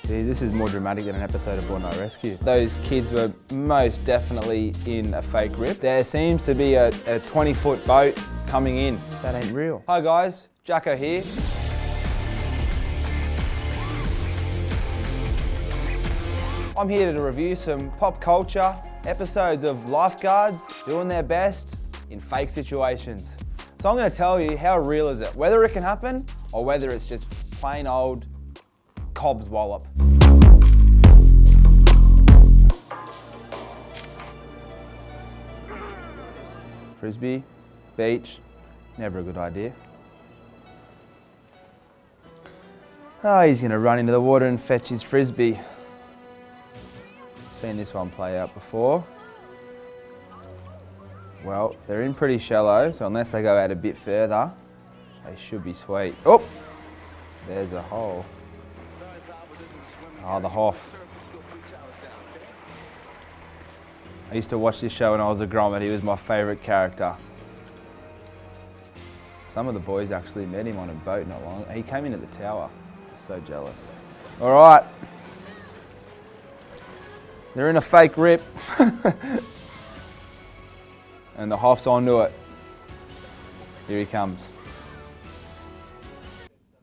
Gee, this is more dramatic than an episode of Bondi Rescue. Those kids were most definitely in a fake rip. There seems to be a 20-foot boat coming in. That ain't real. Hi guys, Jacko here. I'm here to review some pop culture episodes of Lifeguards doing their best in fake situations. So I'm going to tell you how real is it, whether it can happen or whether it's just plain old Cobb's wallop. Frisbee Beach, never a good idea. Oh, he's going to run into the water and fetch his frisbee. Seen this one play out before. Well, they're in pretty shallow, so unless they go out a bit further, they should be sweet. Oh, there's a hole. Oh, the Hoff. I used to watch this show when I was a grommet. He was my favourite character. Some of the boys actually met him on a boat not long. He came in at the tower. So jealous. All right. They're in a fake rip. And the Hoff's onto it. Here he comes.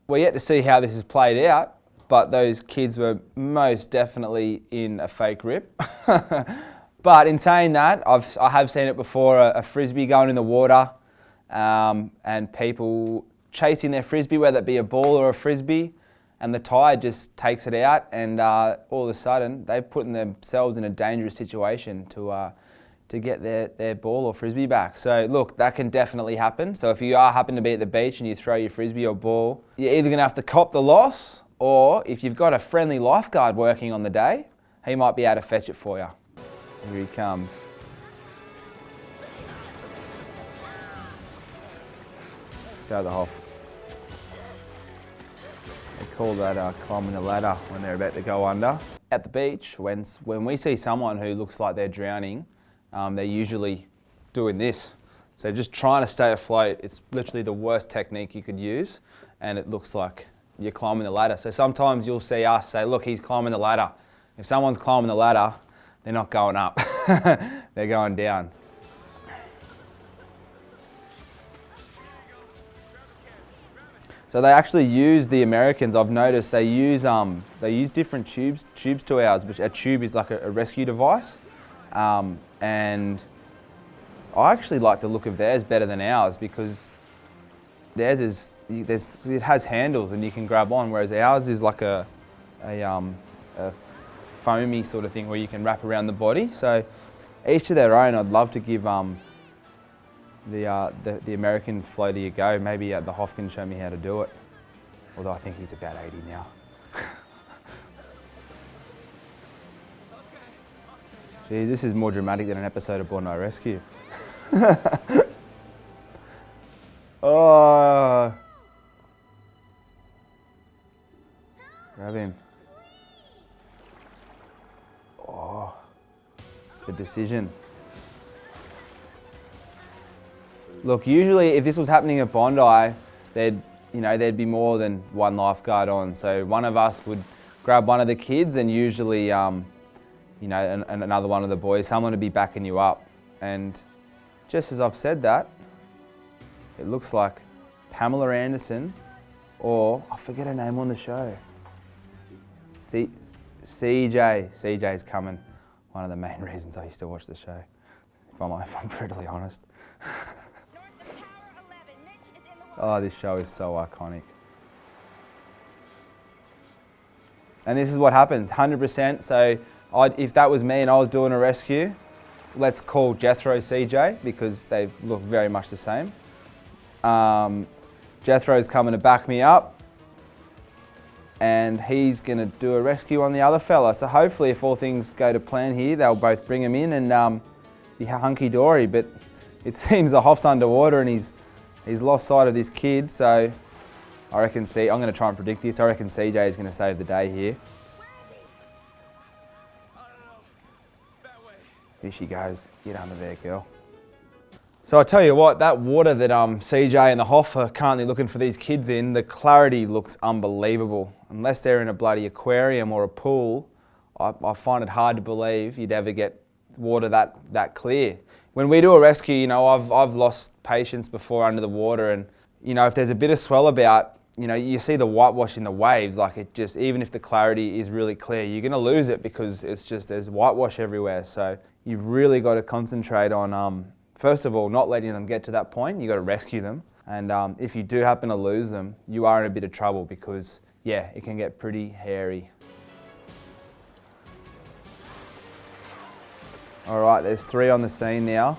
We're yet to see how this is played out, but those kids were most definitely in a fake rip. But in saying that, I have seen it before, a frisbee going in the water and people chasing their frisbee, whether it be a ball or a frisbee, and the tide just takes it out, and all of a sudden they've put themselves in a dangerous situation to get their ball or frisbee back. So look, that can definitely happen. So if you happen to be at the beach and you throw your frisbee or ball, you're either going to have to cop the loss, or if you've got a friendly lifeguard working on the day, he might be able to fetch it for you. Here he comes. Go the Hoff. They call that climbing the ladder when they're about to go under. At the beach, when we see someone who looks like they're drowning, they're usually doing this. So just trying to stay afloat, it's literally the worst technique you could use, and it looks like you're climbing the ladder. So sometimes you'll see us say, look, he's climbing the ladder. If someone's climbing the ladder, they're not going up, they're going down. So they actually use, the Americans, I've noticed, they use different tubes to ours, which a tube is like a rescue device. And I actually like the look of theirs better than ours, because theirs it has handles and you can grab on, whereas ours is like a foamy sort of thing where you can wrap around the body. So each to their own. I'd love to give the American floaty a go. Maybe the Hoff can show me how to do it. Although I think he's about 80 now. Gee, this is more dramatic than an episode of Bondi Rescue. Oh. Grab him. Oh. The decision. Look, usually if this was happening at Bondi, there'd be more than one lifeguard on. So one of us would grab one of the kids, and usually, and another one of the boys, someone would be backing you up. And just as I've said that, it looks like Pamela Anderson, or I forget her name on the show. CJ. CJ's coming. One of the main reasons I used to watch the show, if I'm brutally honest. Oh, this show is so iconic. And this is what happens, 100%. So if that was me and I was doing a rescue, let's call Jethro CJ, because they look very much the same. Jethro's coming to back me up, and he's going to do a rescue on the other fella. So hopefully, if all things go to plan here, they'll both bring him in and be hunky-dory. But it seems the Hoff's underwater and he's lost sight of this kid. So I reckon I'm going to try and predict this. I reckon CJ is going to save the day here. Here she goes. Get under there, girl. So I tell you what, that water that CJ and the Hoff are currently looking for these kids in, the clarity looks unbelievable. Unless they're in a bloody aquarium or a pool, I find it hard to believe you'd ever get water that clear. When we do a rescue, you know, I've lost patients before under the water, and you know, if there's a bit of swell about, you know, you see the whitewash in the waves, like it just, even if the clarity is really clear, you're going to lose it because it's just, there's whitewash everywhere. So you've really got to concentrate on, first of all, not letting them get to that point. You've got to rescue them. And if you do happen to lose them, you are in a bit of trouble because, yeah, it can get pretty hairy. All right, there's 3 on the scene now.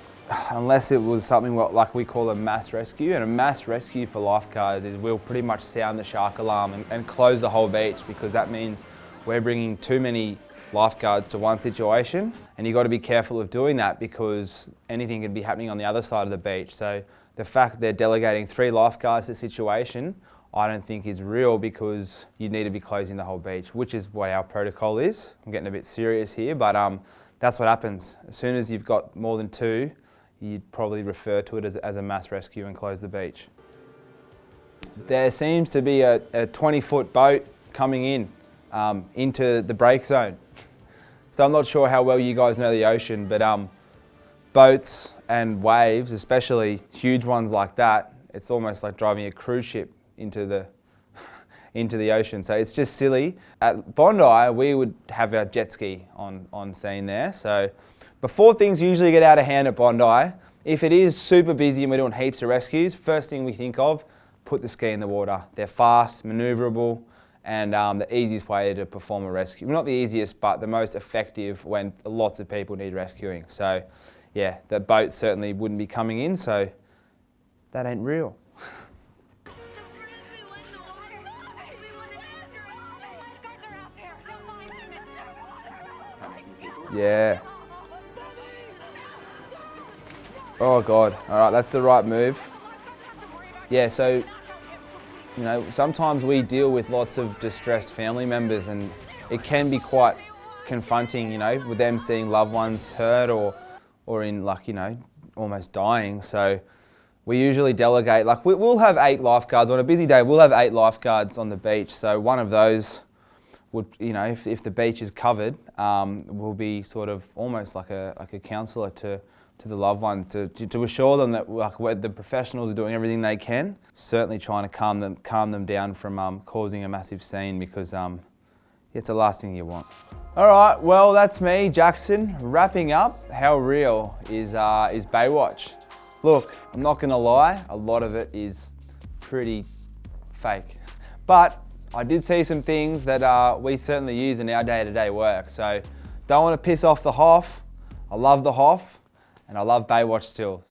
Unless it was something like we call a mass rescue. And a mass rescue for lifeguards is we'll pretty much sound the shark alarm and close the whole beach, because that means we're bringing too many lifeguards to one situation, and you've got to be careful of doing that because anything could be happening on the other side of the beach. So the fact they're delegating 3 lifeguards to the situation, I don't think is real, because you need to be closing the whole beach, which is what our protocol is. I'm getting a bit serious here, but that's what happens. As soon as you've got more than 2, you'd probably refer to it as a mass rescue and close the beach. There seems to be a 20-foot boat coming in into the break zone. So I'm not sure how well you guys know the ocean, but boats and waves, especially huge ones like that, it's almost like driving a cruise ship into the ocean. So it's just silly. At Bondi, we would have our jet ski on scene there. So before things usually get out of hand at Bondi, if it is super busy and we're doing heaps of rescues, first thing we think of, put the ski in the water. They're fast, manoeuvrable, and the easiest way to perform a rescue. Well, not the easiest, but the most effective when lots of people need rescuing. So yeah, the boat certainly wouldn't be coming in, so that ain't real. Yeah. Oh God, all right, that's the right move. Yeah, so, you know, sometimes we deal with lots of distressed family members, and it can be quite confronting, you know, with them seeing loved ones hurt or in, like, you know, almost dying. So we usually delegate, like we'll have 8 lifeguards. On a busy day, we'll have 8 lifeguards on the beach. So one of those would, you know, if the beach is covered, will be sort of almost like a counsellor to the loved one to assure them that, like, the professionals are doing everything they can. Certainly trying to calm them down from causing a massive scene, because it's the last thing you want. All right, well, that's me, Jackson, wrapping up. How real is Baywatch? Look, I'm not gonna lie, a lot of it is pretty fake, but I did see some things that we certainly use in our day-to-day work. So don't want to piss off the Hoff. I love the Hoff, and I love Baywatch still.